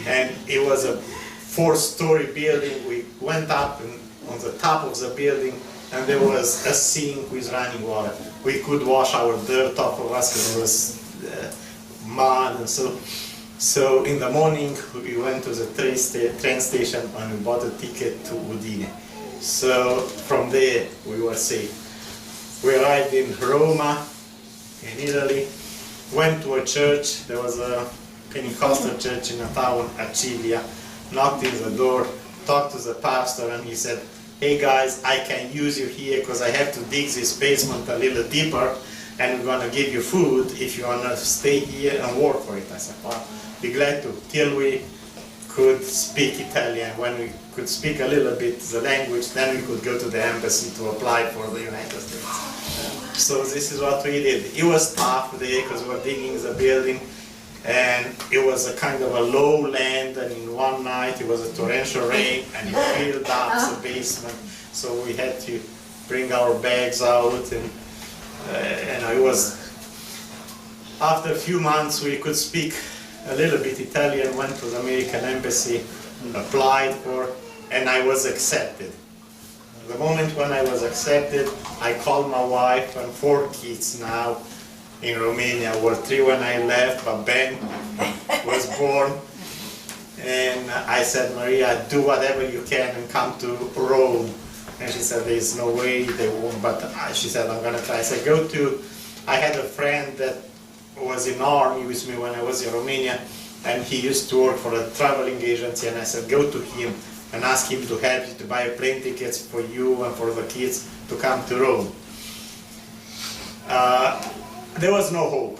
[SPEAKER 3] and it was a 4-story building. We went up, and on the top of the building, and there was a sink with running water. We could wash our dirt off of us because it was mud, and so in the morning we went to the train station and we bought a ticket to Udine. So from there we were safe. We arrived in Roma, in Italy, went to a church. There was a Pentecostal church in a town, Acilia. Knocked in the door, talked to the pastor, and he said, hey guys, I can use you here because I have to dig this basement a little deeper, and we're going to give you food if you want to stay here and work for it. I said, well, be glad to, till we could speak Italian. When we could speak a little bit the language, then we could go to the embassy to apply for the United States. So this is what we did. It was tough there because we were digging the building, and it was a kind of a low land, and in one night it was a torrential rain, and it filled up the basement. So we had to bring our bags out, and it was, after a few months we could speak a little bit Italian, went to the American embassy, applied for, and I was accepted. The moment when I was accepted, I called my wife, and 4 kids now in Romania. Were 3 when I left, but Ben was born. And I said, Maria, do whatever you can and come to Rome. And she said, there's no way they won't, but she said, I'm gonna try. I said, I had a friend that was in army with me when I was in Romania, and he used to work for a traveling agency, and I said, go to him and ask him to help you to buy plane tickets for you and for the kids to come to Rome. There was no hope,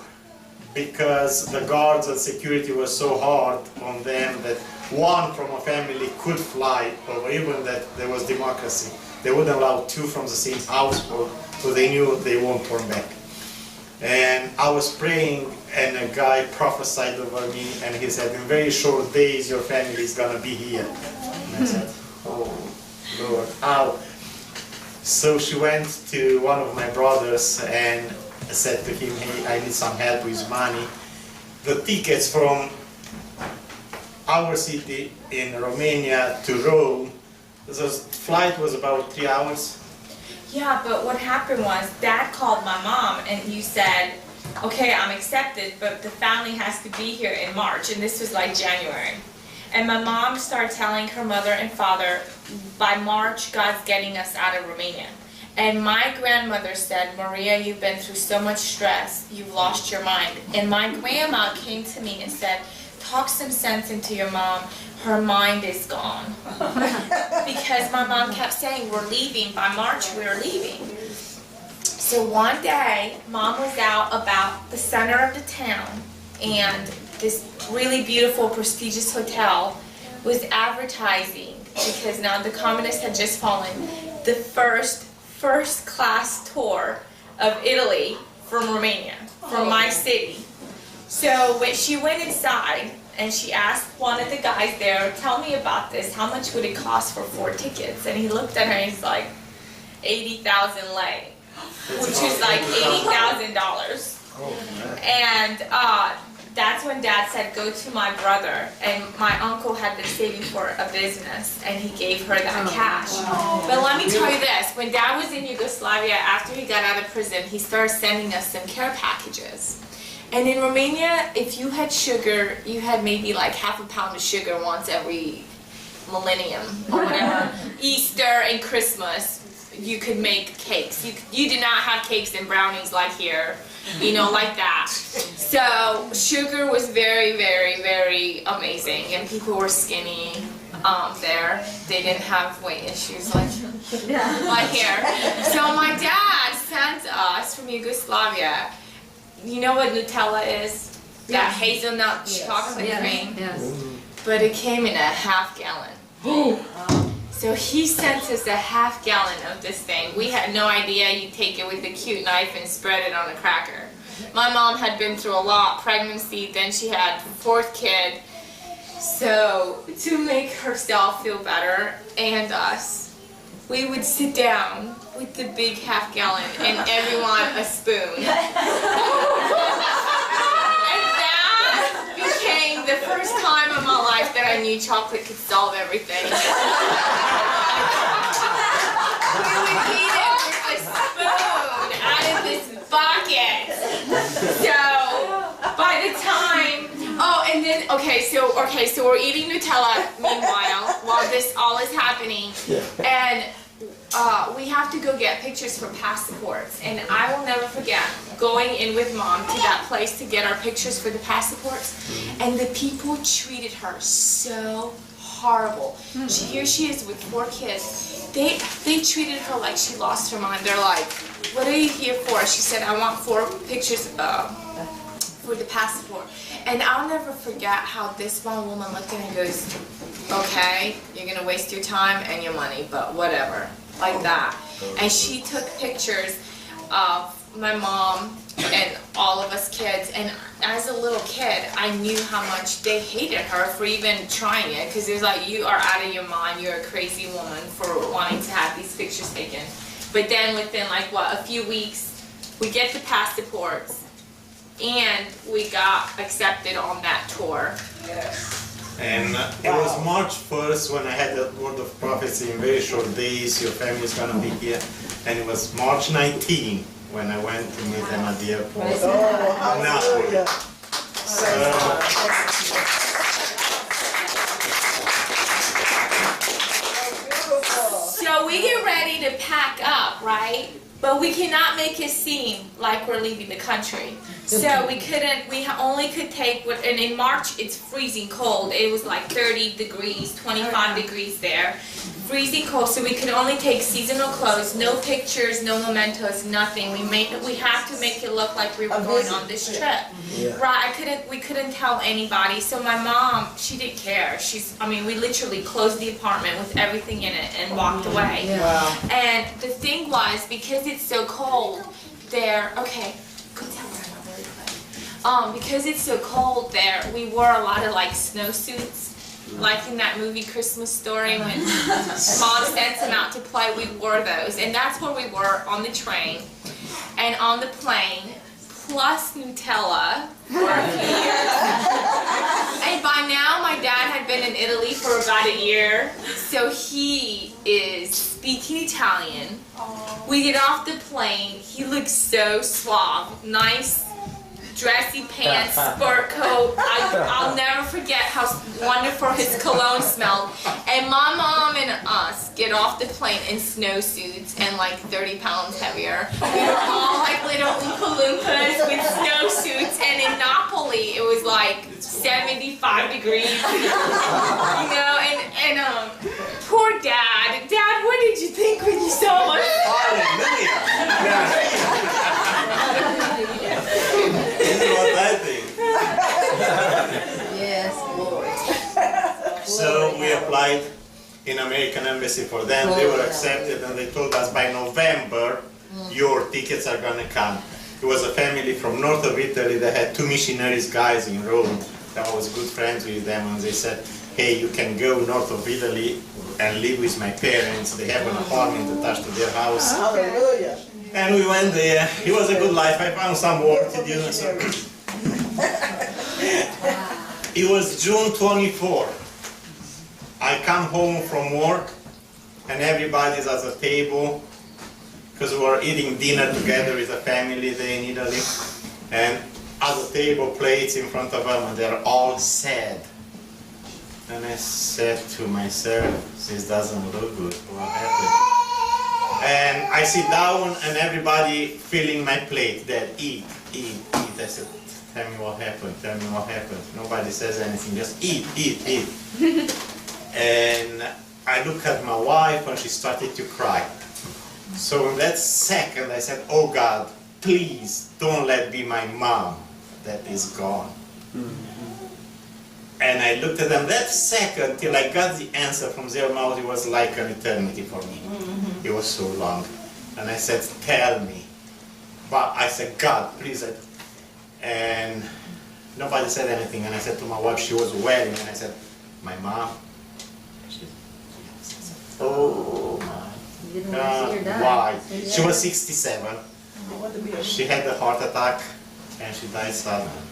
[SPEAKER 3] because the guards and security was so hard on them that one from a family could fly, or even that there was democracy. They wouldn't allow 2 from the same household, so they knew they won't turn back. And I was praying, and a guy prophesied over me, and he said, in very short days your family is going to be here. And I said, oh Lord, how? So she went to one of my brothers and said to him, hey, I need some help with money. The tickets from our city in Romania to Rome, the flight was about 3 hours.
[SPEAKER 1] Yeah, but what happened was Dad called my mom and you said, okay, I'm accepted, but the family has to be here in March, and this was like January. And my mom started telling her mother and father, by March, God's getting us out of Romania. And my grandmother said, Maria, you've been through so much stress, you've lost your mind. And my grandma came to me and said, talk some sense into your mom. Her mind is gone. Because my mom kept saying, we're leaving. By March, we're leaving. So one day, Mom was out about the center of the town, and this really beautiful, prestigious hotel was advertising, because now the communists had just fallen, the first class tour of Italy from Romania, from my city. So when she went inside and she asked one of the guys there, tell me about this, how much would it cost for 4 tickets? And he looked at her and he's like, 80,000 lei, which is like $80,000. And that's when Dad said, go to my brother. And my uncle had been saving for a business, and he gave her that cash. But let me tell you this, when Dad was in Yugoslavia, after he got out of prison, he started sending us some care packages. And in Romania, if you had sugar, you had maybe like half a pound of sugar once every millennium, or whatever. Easter and Christmas, you could make cakes. You did not have cakes and brownies like here. You know, like that. So sugar was very, very, very amazing, and people were skinny there. They didn't have weight issues like here. So my dad sent us from Yugoslavia. You know what Nutella is? That hazelnut chocolate cream.
[SPEAKER 2] Yes.
[SPEAKER 1] But it came in a half gallon. So he sent us a half gallon of this thing. We had no idea. You take it with a cute knife and spread it on a cracker. My mom had been through a lot, pregnancy, then she had 4th kid. So to make herself feel better and us, we would sit down with the big half gallon and everyone a spoon. And that became the first time in my life that I knew chocolate could solve everything. We would eat it with a spoon out of this bucket. So by the time, and then so we're eating Nutella meanwhile while this all is happening, and we have to go get pictures for passports. And I will never forget going in with Mom to that place to get our pictures for the passports, and the people treated her so horrible. Here she is with 4 kids. They treated her like she lost her mind. They're like, what are you here for? She said, I want 4 pictures for the passport. And I'll never forget how this one woman looked at me and goes, okay, you're going to waste your time and your money, but whatever, like that. And she took pictures of my mom and all of us kids, and as a little kid, I knew how much they hated her for even trying it, because it was like, you are out of your mind, you're a crazy woman for wanting to have these pictures taken. But then within a few weeks, we get the passports, and we got accepted on that tour.
[SPEAKER 3] Yes. And it was March 1st when I had that word of prophecy, in very short days, your family is going to be here. And it was March 19 when I went to meet them at the airport. Napoli.
[SPEAKER 1] So we get ready to pack up, right? But we cannot make it seem like we're leaving the country. So we only could take, and in March it's freezing cold. It was like 30 degrees, 25 degrees there. Freezing cold, so we could only take seasonal clothes, no pictures, no mementos, nothing. We have to make it look like we were going on this trip. Right, we couldn't tell anybody. So my mom, she didn't care. We literally closed the apartment with everything in it and walked away. And the thing was, because it's so cold there, okay, go tell Grandma very quick. Because it's so cold there, we wore a lot of snowsuits. Like in that movie Christmas Story when Mom sends them out to play, we wore those. And that's where we were on the train and on the plane, plus Nutella for a few years. And by now my dad had been in Italy for about a year, so he is speaking Italian. We get off the plane, he looks so suave, nice, dressy pants, sport coat. I'll never forget how wonderful his cologne smelled. And my mom and us get off the plane in snowsuits and like 30 pounds heavier. We were all like little Oompa Loompas with snowsuits, and in Napoli it was like 75 degrees. You know, and poor Dad. Dad, what did you think when you saw us?
[SPEAKER 3] This is what I think.
[SPEAKER 2] Yes, Lord.
[SPEAKER 3] So we applied in American Embassy for them. They were accepted, and they told us by November your tickets are gonna come. It was a family from north of Italy that had 2 missionaries guys in Rome. I was good friends with them, and they said, hey, you can go north of Italy and live with my parents. They have an apartment attached to their house.
[SPEAKER 4] Hallelujah.
[SPEAKER 3] And we went there. It was a good life. I found some work to do. So. It was June 24. I come home from work, and everybody's at the table because we were eating dinner together with a family there in Italy. And at the table, plates in front of them, and they're all sad. And I said to myself, this doesn't look good. What happened? And I sit down, and everybody filling my plate. They eat, eat, eat. I said, tell me what happened, tell me what happened. Nobody says anything, just eat, eat, eat. And I look at my wife, and she started to cry. So in that second, I said, oh God, please don't let be my mom that is gone. And I looked at them that second till I got the answer from their mouth. It was like an eternity for me. It was so long. And I said, tell me. But I said, God, please. And nobody said anything. And I said to my wife, she was wailing. And I said, my mom? She said, yes. I said, oh my God, why? She was 67. She had a heart attack and she died suddenly.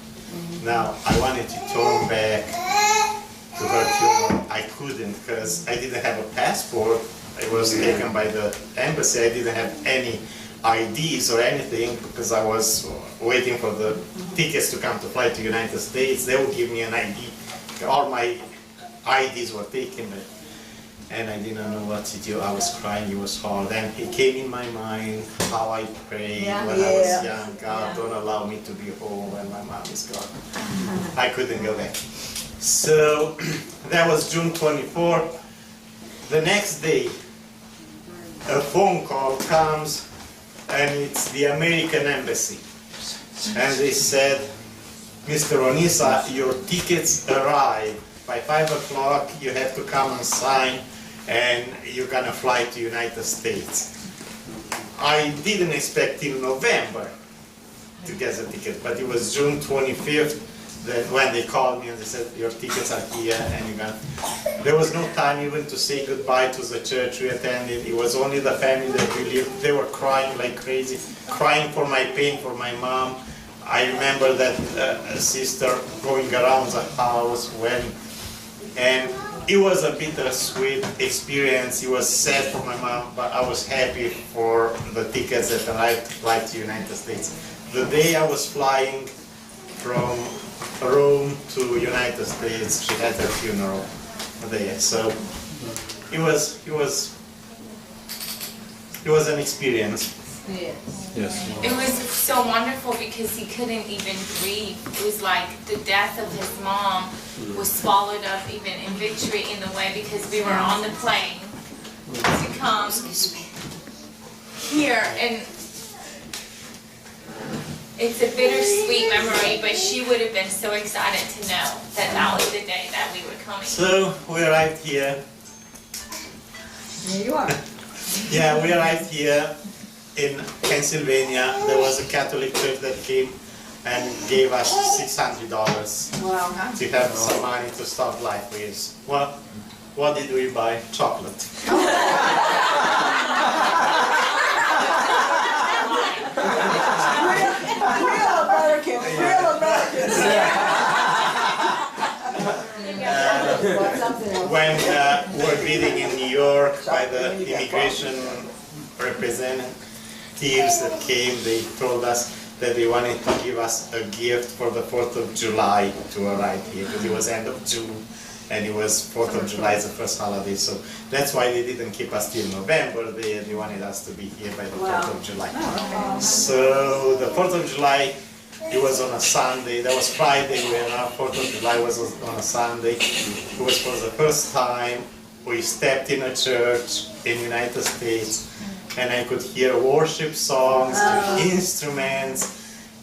[SPEAKER 3] Now, I wanted to turn back to her funeral. I couldn't because I didn't have a passport. I was taken by the embassy. I didn't have any IDs or anything because I was waiting for the tickets to come to fly to the United States. They would give me an ID. All my IDs were taken, and I didn't know what to do. I was crying. It was hard. And it came in my mind how I prayed when I was young. God, don't allow me to be home when my mom is gone. I couldn't go back. So that was June 24. The next day, a phone call comes, and it's the American Embassy. And they said, Mr. Onisa, your tickets arrive. By 5 o'clock, you have to come and sign, and you're gonna fly to United States. I didn't expect till November to get the ticket, but it was June 25th that when they called me and they said, your tickets are here, and you're gonna... There was no time even to say goodbye to the church we attended. It was only the family that we lived. They were crying like crazy, crying for my pain, for my mom. I remember that sister going around the house when... And it was a bittersweet experience. It was sad for my mom, but I was happy for the tickets that arrived to fly to the United States. The day I was flying from Rome to United States, she had her funeral there. So it was an experience.
[SPEAKER 2] Yes.
[SPEAKER 1] It was so wonderful because he couldn't even breathe. It was like the death of his mom was swallowed up even in victory in the way because we were on the plane to come here, and it's a bittersweet memory, but she would have been so excited to know that that was the day that we were coming.
[SPEAKER 3] So we arrived here.
[SPEAKER 2] There you are.
[SPEAKER 3] Yeah, we arrived here in Pennsylvania. There was a Catholic church that came and gave us $600 to have some money to start life with. Well, what did we buy? Chocolate.
[SPEAKER 4] Real Americans.
[SPEAKER 3] When we were meeting in New York by the immigration representatives that came, they told us, that they wanted to give us a gift for the 4th of July to arrive here, because it was end of June, and it was 4th of July is the first holiday, so that's why they didn't keep us till November. They wanted us to be here by the 4th of July. So the 4th of July, it was on a Sunday. That was Friday when our 4th of July was on a Sunday. It was for the first time we stepped in a church in the United States, and I could hear worship songs and instruments.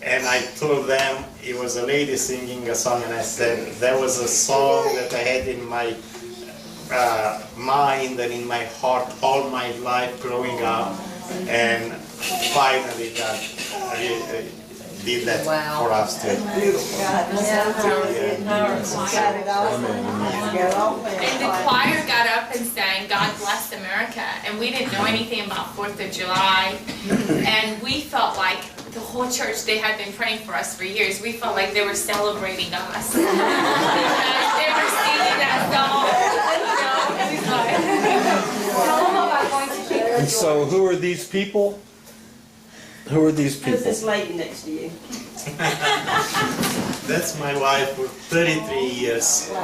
[SPEAKER 3] And I told them, it was a lady singing a song, and I said, that was a song that I had in my mind and in my heart all my life growing up. And finally God did that for us too.
[SPEAKER 2] And
[SPEAKER 1] the choir got up and sang God Bless America, and we didn't know anything about 4th of July, and we felt like the whole church, they had been praying for us for years. We felt like they were celebrating us. They were singing that song.
[SPEAKER 5] And so who are these people? Who are these people?
[SPEAKER 2] Who's this lady next to you?
[SPEAKER 3] That's my wife for 33 years. So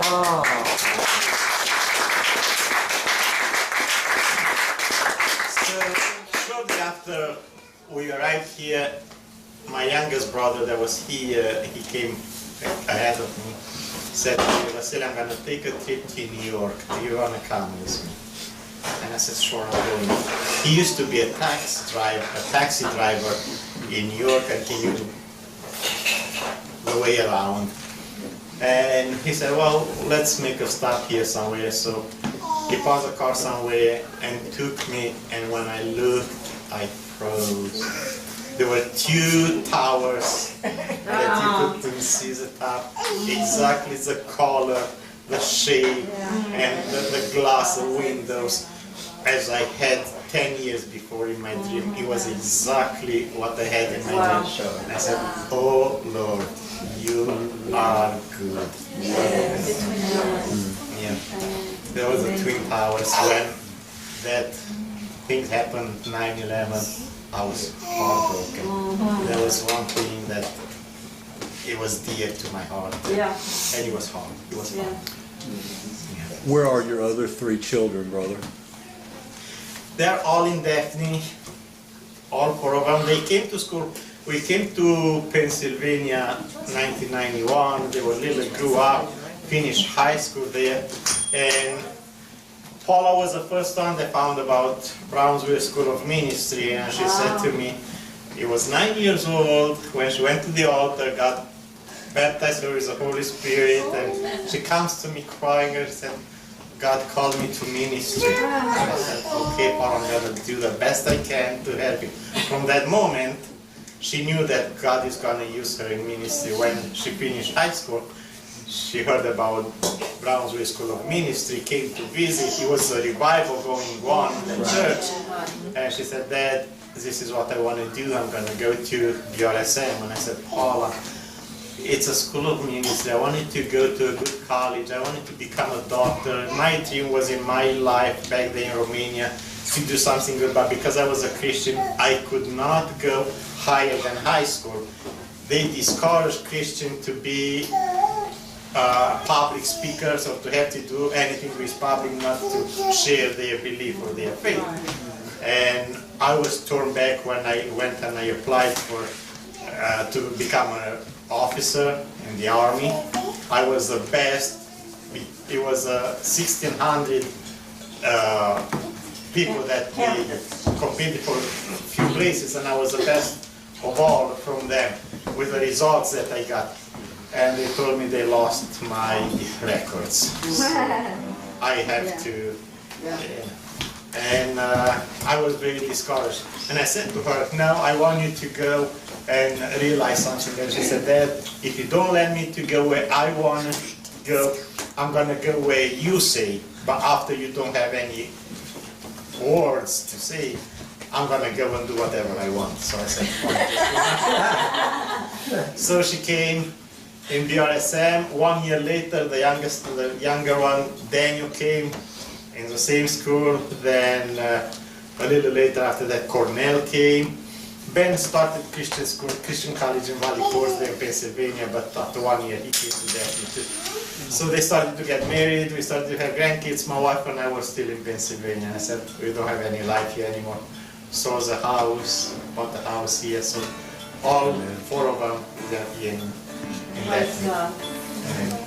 [SPEAKER 3] shortly after we arrived here, my youngest brother that was here, he came ahead of me, said to me, Vasile, I'm going to take a trip to New York. Do you want to come with me? And I said, sure, I'm going. He used to be a taxi driver in New York, and he knew the way around. And he said, well, let's make a stop here somewhere. So he paused the car somewhere and took me, and when I looked, I froze. There were 2 towers that you couldn't see the top, exactly the color, the shape, and the glass, the windows, as I had 10 years before in my dream. It was exactly what I had in my dream. And I said, oh Lord, you are good. Yeah. There was the Twin Towers. When that thing happened, 9/11, I was heartbroken. There was one thing that it was dear to my heart. And it was hard. It was hard.
[SPEAKER 5] Where are your other 3 children, brother?
[SPEAKER 3] They're all in Daphne, all 4 of them. They came to school. We came to Pennsylvania 1991. They were little, grew up, finished high school there. And Paula was the first one that found about Brownsville School of Ministry, and she said to me, he was 9 years old when she went to the altar, got baptized with the Holy Spirit, and she comes to me crying and said, God called me to ministry. And I said, okay, Paul, I'm going to do the best I can to help you. From that moment, she knew that God is going to use her in ministry. When she finished high school, she heard about Brownsville School of Ministry, came to visit. It was a revival going on in the church. And she said, Dad, this is what I want to do. I'm going to go to the RSM. And I said, Paula, it's a school of ministry. I wanted to go to a good college. I wanted to become a doctor. My dream was in my life back then in Romania to do something good, but because I was a Christian, I could not go higher than high school. They discouraged Christians to be public speakers or to have to do anything with public, not to share their belief or their faith. And I was torn back when I went and I applied for to become an officer in the army. I was the best. It was 1,600 people that they competed for a few places, and I was the best of all from them with the results that I got. And they told me they lost my records. So I have to, and I was very discouraged. And I said to her, no, I want you to go and realize something. And she said, Dad, if you don't let me to go where I want to go, I'm going to go where you say. But after you don't have any words to say, I'm going to go and do whatever I want. So I said, fine. So she came in BRSM. 1 year later, the younger one, Daniel, came in the same school. Then a little later after that, Cornell came. Ben started Christian school, Christian college in Valley Forge there in Pennsylvania, but after 1 year he came to that. So they started to get married, we started to have grandkids. My wife and I were still in Pennsylvania. I said, we don't have any life here anymore. Sold the house, bought the house here, so all 4 of them, they're here in that.